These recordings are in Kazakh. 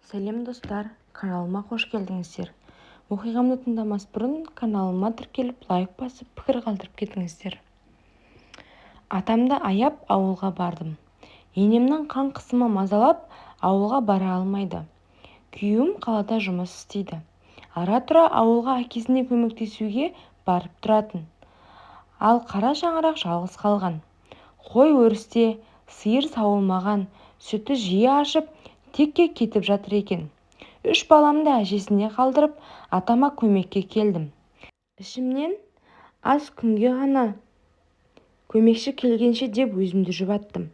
Сәлем достар, каналыма қош келдіңіздер. Оқиғамды тыңдамас бұрын каналыма тіркеліп лайк басып пікір қалдырып кетіңіздер. Атамды аяп ауылға бардым. Енемнің қан қысымы мазалап ауылға бара алмайды. Күйеуім қалада жұмыс істейді. Ара-тұра ауылға әкесіне көмектесуге барып тұратын. Ал қара шаңырақ жалғыз қалған. Қой өрісте, сиыр сауылмаған, сүті жиі ашып, текке кетіп жатыр екен. 3 баламды әжесіне қалдырып, атама көмекке келдім. Ішімнен аз күнге ғана көмекші келгенше деп өзімді жұбаттым.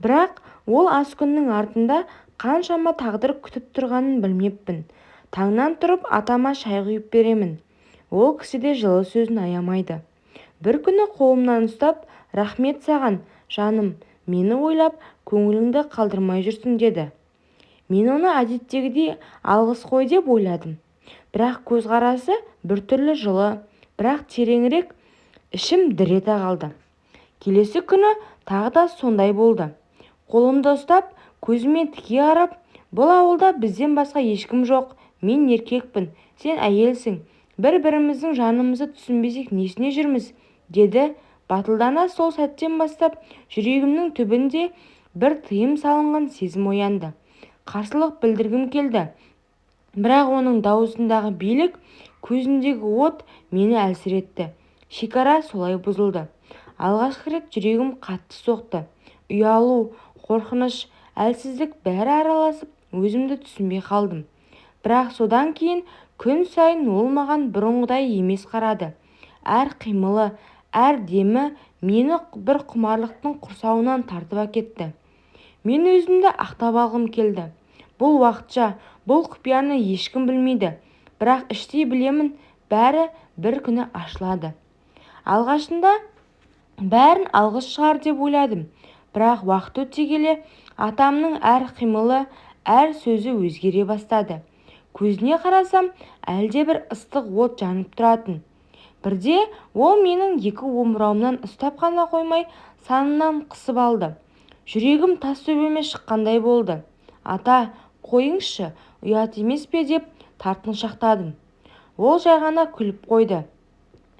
Бірақ ол аз күннің артында қаншама тағдыр күтіп тұрғанын білмеппін. Таңнан тұрып атама шай құйып беремін. Ол кісі де жылы сөзін аямайды. Бір күні қолымнан ұстап, рахмет саған, жаным, мені ойлап, көңіліңді қалдырмай жүрсің деді. Мен оны әдеттегідей алғыс қой деп ойладым. Бірақ көзқарасы біртүрлі жылы, бірақ тереңірек, ішім дір ете қалды. Келесі күні тағы да сондай болды. Қолымды ұстап, көзіме тіке қарап, бұл ауылда бізден басқа ешкім жоқ, мен еркекпін, сен әйелсің, бір-біріміздің жанымызды түсінбесек несіне жүрміз, деді. Батылдана сол сәттен бастап жүрегімнің түбінде бір тыйым салынған сезім оянды. Қарсылық білдіргім келді. Бірақ оның даусындағы билік, көзіндегі от мені әлсіретті. Шекара солай бұзылды. Алғашқы рет жүрегім қатты соқты. Ұялу, қорқыныш, әлсіздік бәрі араласып, өзімді түсінбей қалдым. Бірақ содан кейін күн сайын ол маған бұрынғыдай емес қарады. Әр қимылы, әр демі мені бір құмарлықтың құрсауынан тартып әкетті. Мен өзімді ақтап алғым келді. Бұл уақытша, бұл құпияны ешкім білмейді. Бірақ іштей білемін, бәрі бір күні ашылады. Алғашында бәрін алғыс шығар деп ойладым. Бірақ уақыт өте келе атамның әр қимылы, әр сөзі өзгере бастады. Көзіне қарасам, әлде бір ыстық от жанып тұратын. Бірде ол менің екі омырауымнан ұстап қана қоймай, санымнан қысып алды. Жүрегім тас төбеме шыққандай болды. Ата, қойыңызшы, ұят емес пе деп тартыншақтадым. Ол жай ғана күліп қойды.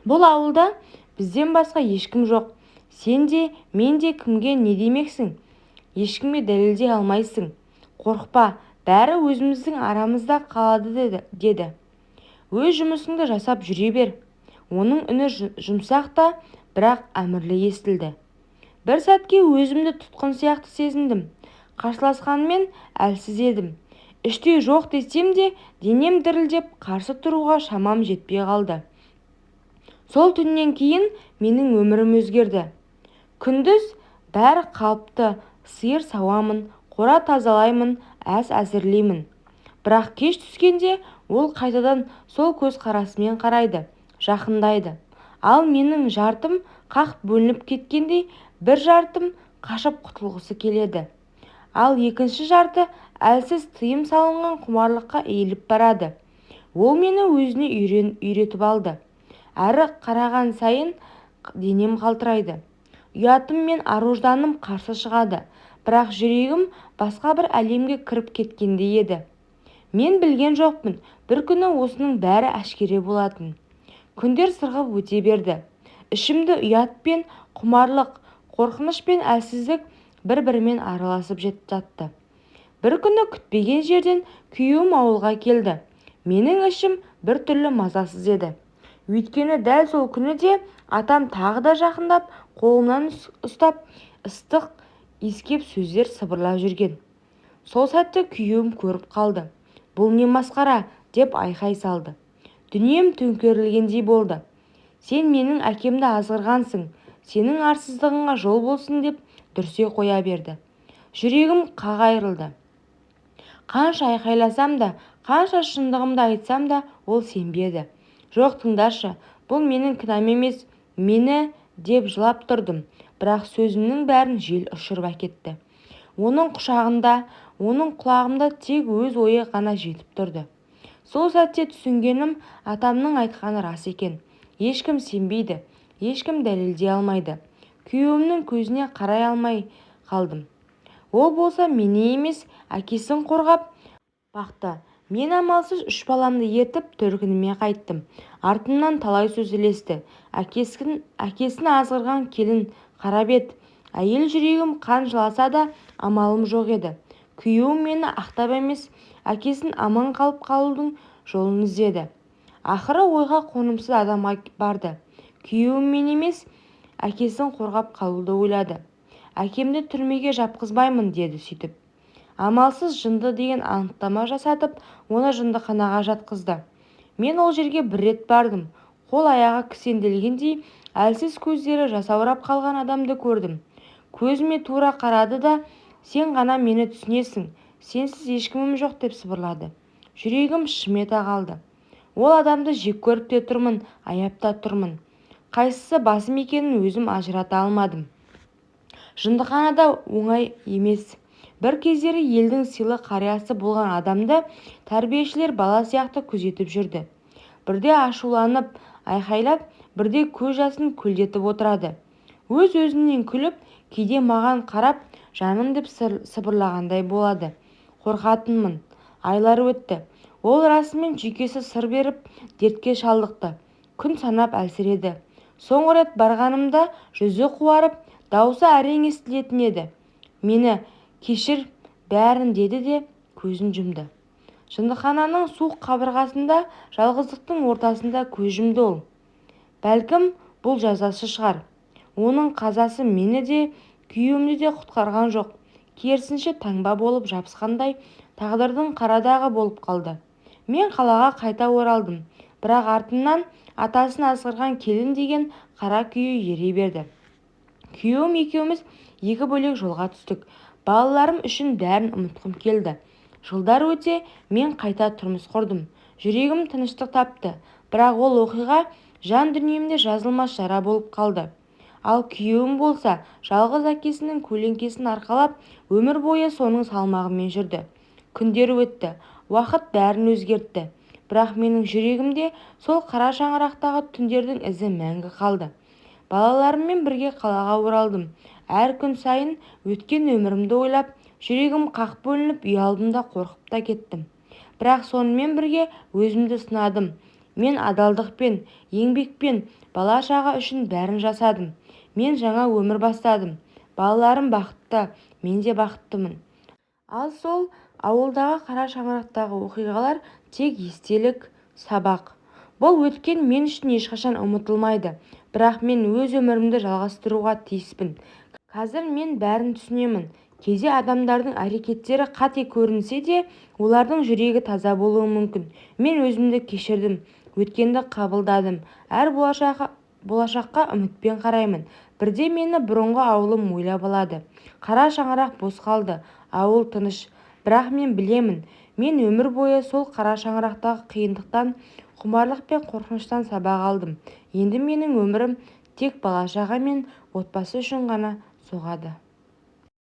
Бұл ауылда бізден басқа ешкім жоқ. Сен де, мен де кімге не демексің? Ешкімге дәлелдей алмайсың. Қорықпа, бәрі өзіміздің арамызда қалады деді. Өз жұмысыңды жасап жүре бер. Оның үні жұмсақ та, бірақ әмірлі естілді. Бір сәтке өзімді тұтқын сияқты сезіндім. Қарсыласқанмен әлсіз едім. Іштей жоқ десем де, денем дірілдеп қарсы тұруға шамам жетпей қалды. Сол түннен кейін менің өмірім өзгерді. Күндіз бәрі қалыпты, сиыр сауамын, қора тазалаймын, ас әзірлеймін. Бірақ кеш түскенде ол қайтадан сол көз қарасымен қарайды, жақындайды. Ал менің жартым қақ бөлініп кеткендей, бір жартым қашып құтылғысы келеді. Ал екінші жарты әлсіз тыйым салынған құмарлыққа иіліп барады. Ол мені өзіне үйретіп алды. Әрі қараған сайын денем қалтырайды. Ұятым мен аружданым қарсы шығады. Бірақ жүрегім басқа бір әлемге кіріп кеткендей еді. Мен білген жоқпын, бір күні осының бәрі әшкере болатын. Күндер сырғып өте берді. Ішімді ұят пен құмарлық, қорқыныш пен әлсіздік бір-бірімен араласып жатты. Бір күні күтпеген жерден күйеуім ауылға келді. Менің ішім бір түрлі мазасыз еді. Өйткені дәл сол күні де атам тағы да жақындап, қолымнан ұстап, ыстық иіскеп сөздер сыбырлап жүрген. Сол сәтте күйеуім көріп қалды. Бұл не масқара деп айқай салды. Дүнием төңкерілгендей болды. Сен менің әкемді азғырғансың, сенің арсыздығыңа жол болсын деп дүрсе қоя берді. Жүрегім қақ айырылды. Қанша айқайласам да, қанша шындығымды айтсам да, ол сенбеді. Жоқ, тыңдашы, бұл менің кінәм емес, мені деп жылап тұрдым. Бірақ сөзімнің бәрін жел ұшырып әкетті. Оның құшағында, оның құлағымда тек өз ойы ғана жетіп тұрды. Сол сәтте түсінгенім, атамның айтқаны рас екен. Ешкім сенбейді, ешкім дәлелдей алмайды. Күйеуімнің көзіне қарай алмай қалдым. Ол болса мені емес, әкесін қорғап, бақты. Мен амалсыз 3 баламды ертіп төркініме қайттым. Артымнан талай сөз ілесті. Әкесін азғырған келін қара бет. Әйел жүрегім қан жыласа да амалым жоқ еді. Күйеуім мені ақтап емес, әкесін аман қалудың жолын іздеді. Ақыры ойға қонымсыз адамға барды. Күйеуім мен емес, әкесін қорғап қалуды ойлады. Әкемді түрмеге жапқызбаймын деді сөйтіп. Амалсыз жынды деген анықтама жасатып, оны жындыханаға жатқызды. Мен ол жерге бір рет бардым. Қол-аяғы кісенделгендей, әлсіз көздері жасаурап қалған адамды көрдім. Көзіме тура қарады да, сен ғана мені түсінесің, сенсіз ешкімім жоқ деп сыбырлады. Жүрегім шым ете қалды. Ол адамды жек көріп те тұрмын, аяп та тұрмын. Қайсысы басым екенін өзім ажырата алмадым. Жындыханада оңай емес. Бір кездері елдің сыйлы қариясы болған адамды тәрбиешілер бала сияқты күзетіп жүрді. Бірде ашуланып, айқайлап, бірде көз жасын көлдетіп отырады. Өз-өзінен күліп, кейде маған қарап, жаным деп сыбырлағандай болады. Қорқатынмын. Айлар өтті. Ол расымен жүйкесі сыр беріп, дертке шалдықты. Күн санап әлсіреді. Соңғы рет барғанымда жүзі қуарып, даусы әрең естілетін еді. Мені кешір бәрін деді де көзін жұмды. Жындыхананың суық қабырғасында, жалғыздықтың ортасында көз жұмды ол. Бәлкім бұл жазасы шығар. Оның қазасы мені де, күйеуімді де құтқарған жоқ. Керісінше таңба болып жабысқандай тағдырдың қарадағы болып қалды. Мен қалаға қайта оралдым. Бірақ артымнан атасын азғырған келін деген қара күйе ере берді. Күйеуім екеуміз екі бөлек жолға түстік. Балаларым үшін бәрін ұмытқым келді. Жылдар өте мен қайта тұрмыс құрдым. Жүрегім тыныштық тапты. Бірақ ол оқиға жан дүниемде жазылмас жара болып қалды. Ал күйеуім болса жалғыз әкесінің көлеңкесін арқалап, өмір бойы соның салмағымен жүрді. Күндер өтті. Уақыт бәрін өзгертті. Бірақ менің жүрегімде сол қара шаңырақтағы түндердің ізі мәңгі қалды. Балаларыммен бірге қалаға оралдым. Әр күн сайын өткен өмірімді ойлап, жүрегім қақ бөлініп, ұялдым да қорқып та кеттім. Бірақ сонымен бірге өзімді сынадым. Мен адалдықпен, еңбекпен, бала-шаға үшін бәрін жасадым. Мен жаңа өмір бастадым. Балаларым бақытты, мен де бақыттымын. Ал сол ауылдағы қара шаңырақтағы оқиғалар тек естелік, сабақ. Бұл өткен мен үшін ешқашан ұмытылмайды. Бірақ мен өз өмірімді жалғастыруға тиіспін. Қазір мен бәрін түсінемін. Кейде адамдардың әрекеттері қате көрінсе де, олардың жүрегі таза болуы мүмкін. Мен өзімді кешірдім, өткенді қабылдадым. Әр болашаққа үмітпен қараймын. Бірде мені бұрынғы ауылым ойлап алады. Қара шаңырақ бос қалды, ауыл тыныш. Бірақ мен білемін, мен өмір бойы сол қара шаңырақтағы қиындықтан, құмарлық пен қорқыныштан сабақ алдым. Енді менің өмірім тек бала-шаға мен отбасы үшін ғана соғады.